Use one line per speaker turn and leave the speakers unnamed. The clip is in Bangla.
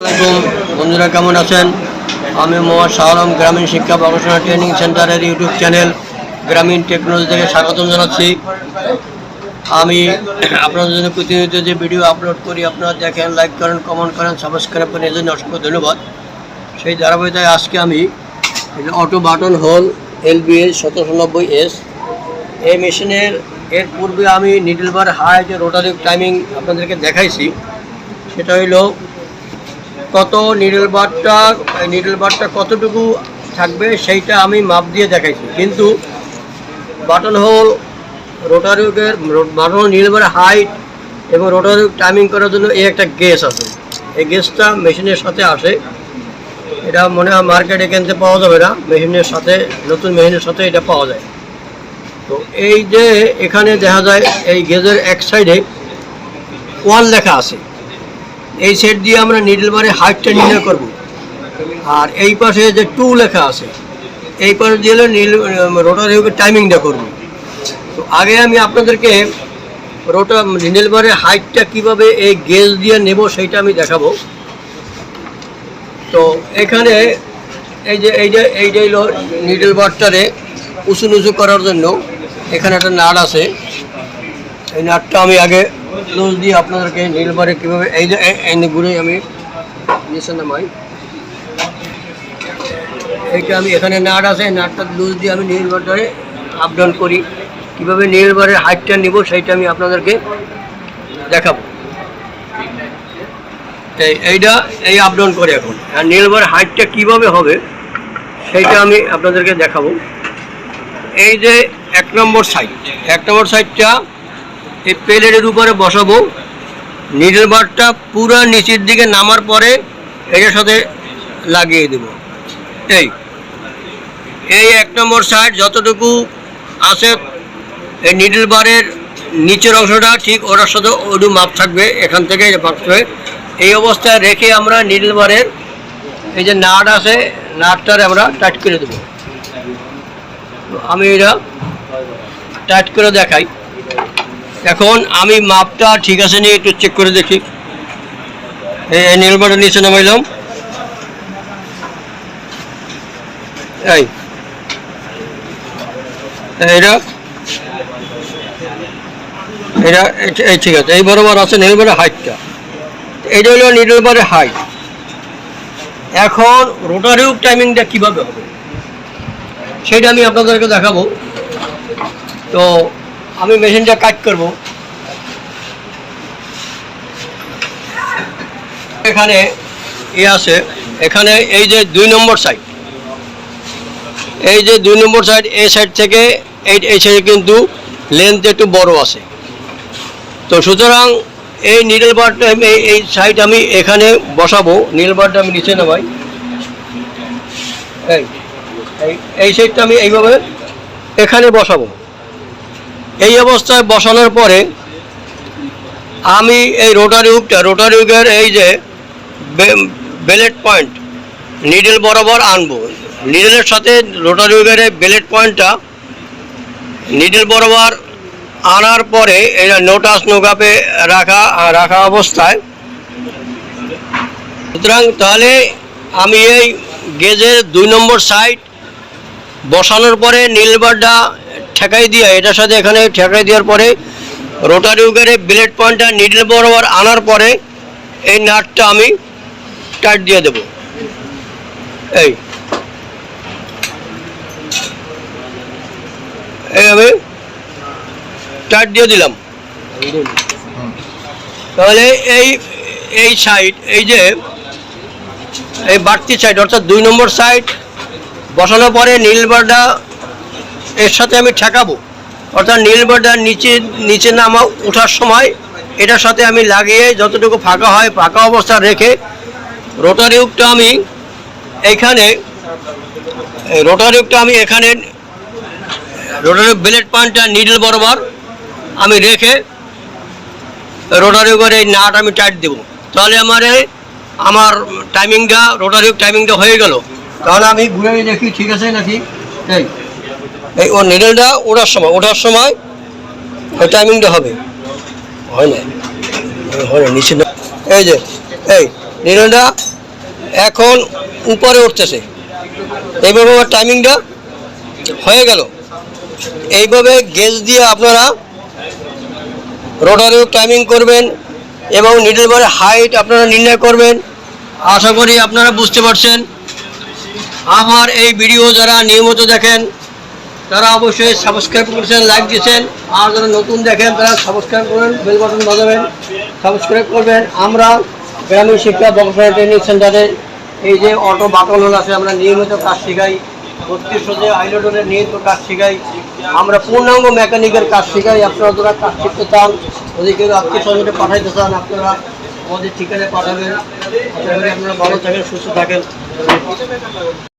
বন্ধুরা কেমন আছেন? আমি মোহাম্মদ শাহরাম গ্রামীণ শিক্ষা গবেষণা ট্রেনিং সেন্টারের ইউটিউব চ্যানেল গ্রামীণ টেকনোলজি থেকে স্বাগতম জানাচ্ছি। আমি আপনাদের জন্য প্রতিনিয়ত যে ভিডিও আপলোড করি আপনারা দেখেন, লাইক করেন, কমেন্ট করেন, সাবস্ক্রাইব করেন, এর জন্য অসংখ্য ধন্যবাদ। সেই ধারাবাহিকতায় আজকে আমি auto button whole LBS 1790S এই মেশিনের এর পূর্বে আমি needle bar height rotary timing আপনাদেরকে দেখাইছি। সেটা হইলো কত নিডল বারটা কতটুকু থাকবে সেইটা আমি মাপ দিয়ে দেখাইছি, কিন্তু বাটন হোল রোটারিকের নিডল বার হাইট এবং রোটারি টাইমিং করার জন্য এই একটা গেজ আছে। এই গেজটা মেশিনের সাথে আসে, এটা মনে হয় মার্কেটে কিনতে পাওয়া যাবে না, মেশিনের সাথে নতুন মেশিনের সাথে এটা পাওয়া যায়। তো এই যে এখানে দেখা যায় এই গেজের এক সাইডে 1 লেখা আছে, এই সেট দিয়ে আমরা নিডল বারের হাইটটা নির্ণয় করব। আর এই পাশে যে 2 লেখা আছে, এই পাশে দিয়ে রোটারি টাইমিংটা করব। তো আগে আমি আপনাদেরকে নিডল বারের হাইটটা কীভাবে এই গেজ দিয়ে নেব সেইটা আমি দেখাবো। তো এখানে এইটা হলো নিডল বারটারে উঁচু নিচু করার জন্য এখানে একটা নাট আছে। এই নাটটা আমি আগে লুজ দিয়ে আপনাদেরকে নিডল বারে কীভাবে এই ঘুরে আমি নিচে নামাই। এইটা আমি এখানে নাট আছে, নাটটা লুজ দিয়ে আমি নিডল বারটারে আপ ডাউন করি। কীভাবে নিডল বারের হাইটটা নেব সেইটা আমি আপনাদেরকে দেখাবো। এই আপ ডাউন করে এখন, আর নিডল বারের হাইটটা কীভাবে হবে সেইটা আমি আপনাদেরকে দেখাবো। এই যে 1 নম্বর সাইডটা এই প্লেটের উপরে বসাবো। নিডল বারটা পুরো নিচের দিকে নামার পরে এটার সাথে লাগিয়ে দেব। এই 1 নম্বর সাইড যতটুকু আছে এই নিডল বারের নিচের অংশটা ঠিক ওটার সাথে ওটু মাপ থাকবে, এখান থেকে মাপ থাকবে। এই অবস্থায় রেখে আমরা নিডল বারের এই যে নাট আছে, নাটটারে আমরা টাইট করে দেবো। আমি এটা টাইট করে দেখাই। এখন আমি মাপটা ঠিক আছে নিয়ে একটু চেক করে দেখি। এই নিডল বারটা নিচে নামাইলাম, এই ঠিক আছে, এই বরাবর আছে নিডল বারের হাইটটা। এটা হলো নিডল বারের হাইট। এখন রোটারি টাইমিংটা কীভাবে হবে সেটা আমি আপনাদেরকে দেখাবো। তো আমি মেশিনটা কাট করব। এখানে আছে, এখানে এই যে 2 নম্বর সাইড, এই যে 2 নম্বর সাইড, এই সাইড থেকে এই সাইডে কিন্তু লেন্থ একটু বড় আছে। তো সুতরাং এই নিডল বারটা এই সাইড আমি এখানে বসাবো। নিডল বারটা আমি নিচে নামাই, এই সাইডটা আমি এইভাবে এখানে বসাবো। এই অবস্থায় বসানোর পরে আমি এই রোটারি হুকের এই যে বেলেট পয়েন্ট নিডল বরাবর আনবো। নিডলের সাথে রোটারি হুকের এই বেলেট পয়েন্টটা নিডল বরাবর আনার পরে এটা নোকাপে রাখা অবস্থায়। সুতরাং তাহলে আমি এই গেজের 2 নম্বর সাইড বসানোর পরে নিডল বারটা ঠেকাই দিয়ে এটার সাথে এখানে ঠেকাই দেওয়ার পরে রোটারি হুকের ব্লেড পয়েন্টটা নিডল বরাবর আনার পরে এই নাটটা আমি টাইট দিয়ে দেব। এই আমি টাইট দিয়ে দিলাম। তাহলে এই সাইড, এই যে এই বাড়তি সাইড অর্থাৎ 2 নম্বর সাইড বসানোর পরে নিডল বারটা এর সাথে আমি ঠেকাবো, অর্থাৎ নিডল বারটা নিচে নামা ওঠার সময় এটার সাথে আমি লাগিয়ে যতটুকু ফাঁকা হয় ফাঁকা অবস্থা রেখে রোটারি হুকটা আমি এখানে রোটারি ব্লেড পয়েন্টটা নিডল বরাবর আমি রেখে রোটারি হুকের এই নাট আমি টাইট দেবো। তাহলে আমার টাইমিংটা রোটারি হুক টাইমিংটা হয়ে গেল। তাহলে আমি ঘুরে দেখি ঠিক আছে নাকি। এই ওর নিডলটা ওঠার সময় ওই টাইমিংটা হবে, হয় না নিচে। এই যে নিডলটা এখন উপরে উঠতেছে। এইভাবে আমার টাইমিংটা হয়ে গেল। এইভাবে গেজ দিয়ে আপনারা রোটারেও টাইমিং করবেন এবং নিডল বারের হাইট আপনারা নির্ণয় করবেন। আশা করি আপনারা বুঝতে পারছেন। আমার এই ভিডিও যারা নিয়মিত দেখেন তারা অবশ্যই সাবস্ক্রাইব করেছেন, লাইক দিয়েছেন। আর যারা নতুন দেখেন তারা সাবস্ক্রাইব করবেন, বেল বাটন বাজাবেন, সাবস্ক্রাইব করবেন। আমরা গ্রামীণ শিক্ষা গবেষণা ট্রেনিং সেন্টারে এই যে অটো বাটন আছে, আমরা নিয়মিত কাজ শেখাই। 3200 হাইলোডের নিয়মিত কাজ শেখাই। আমরা পূর্ণাঙ্গ মেকানিকের কাজ শেখাই। আপনারা যারা কাজ শিখতে চান, যদি কেউ আত্মীয় স্বজনকে পাঠাইতে চান, আপনারা আমাদের ঠিকানায় পাঠাবেন। আশা করি আপনারা ভালো থাকেন, সুস্থ থাকেন।